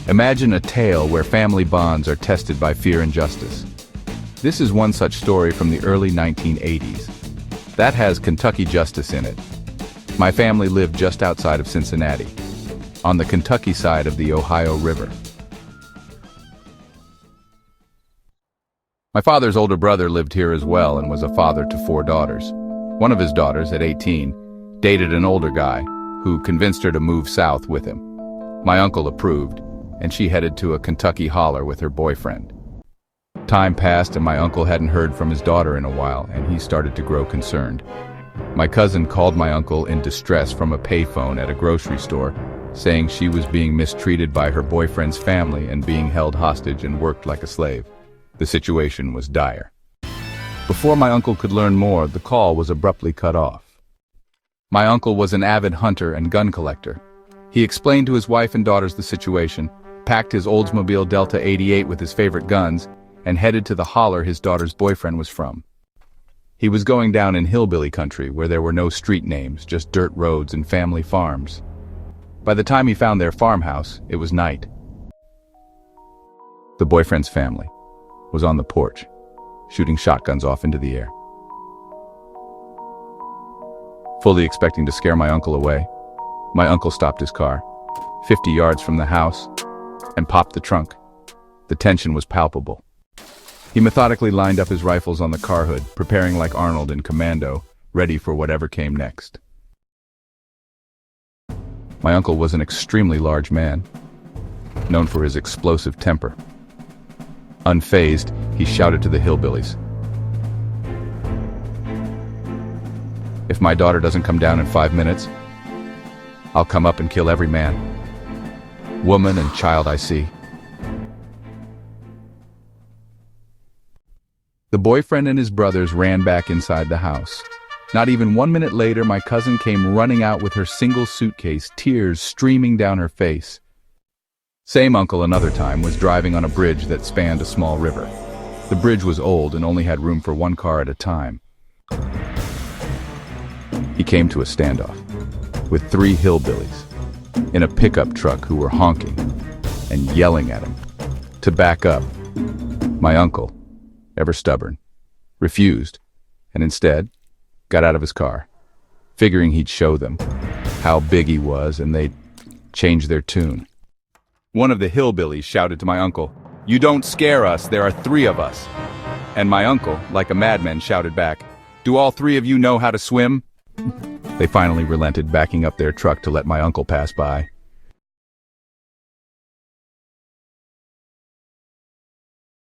Imagine a tale where family bonds are tested by fear and justice. This is one such story from the early 1980s. That has Kentucky justice in it. My family lived just outside of Cincinnati, on the Kentucky side of the Ohio River. My father's older brother lived here as well and was a father to 4 daughters. One of his daughters, at 18, dated an older guy who convinced her to move south with him. My uncle approved, and she headed to a Kentucky holler with her boyfriend. Time passed and my uncle hadn't heard from his daughter in a while, and he started to grow concerned. My cousin called my uncle in distress from a payphone at a grocery store, saying she was being mistreated by her boyfriend's family and being held hostage and worked like a slave. The situation was dire. Before my uncle could learn more, the call was abruptly cut off. My uncle was an avid hunter and gun collector. He explained to his wife and daughters the situation, packed his Oldsmobile Delta 88 with his favorite guns, and headed to the holler his daughter's boyfriend was from. He was going down in hillbilly country where there were no street names, just dirt roads and family farms. By the time he found their farmhouse, it was night. The boyfriend's family was on the porch, shooting shotguns off into the air. Fully expecting to scare my uncle away, my uncle stopped his car, 50 yards from the house, and popped the trunk. The tension was palpable. He methodically lined up his rifles on the car hood, preparing like Arnold in Commando, ready for whatever came next. My uncle was an extremely large man, known for his explosive temper. Unfazed, he shouted to the hillbillies, "If my daughter doesn't come down in 5 minutes, I'll come up and kill every man, woman, and child I see." The boyfriend and his brothers ran back inside the house. Not even 1 minute later, my cousin came running out with her single suitcase, tears streaming down her face. Same uncle another time was driving on a bridge that spanned a small river. The bridge was old and only had room for 1 car at a time. He came to a standoff with 3 hillbillies in a pickup truck who were honking and yelling at him to back up. My uncle, ever stubborn, refused, and instead got out of his car, figuring he'd show them how big he was and they'd change their tune. One of the hillbillies shouted to my uncle, "You don't scare us, there are 3 of us." And my uncle, like a madman, shouted back, "Do all 3 of you know how to swim?" They finally relented, backing up their truck to let my uncle pass by.